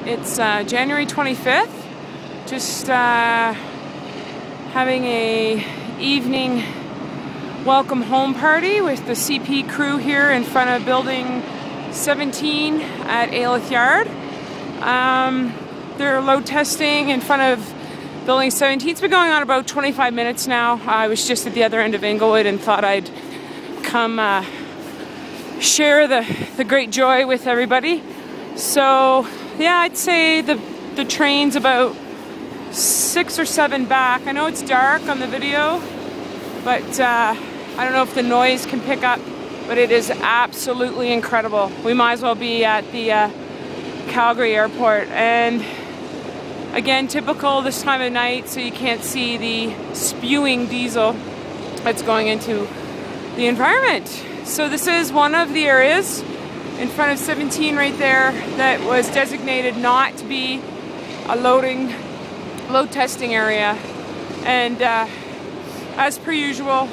It's January 25th. Just having a evening welcome home party with the CP crew here in front of building 17 at Alyth Yard. They're load testing in front of building 17. It's been going on about 25 minutes now. I was just at the other end of Inglewood and thought I'd come share the great joy with everybody. So yeah, I'd say the train's about 6 or 7 back. I know it's dark on the video, but I don't know if the noise can pick up, but it is absolutely incredible. We might as well be at the Calgary airport. And again, typical this time of night, so you can't see the spewing diesel that's going into the environment. So this is one of the areas in front of 17 right there that was designated not to be a load testing area. And as per usual,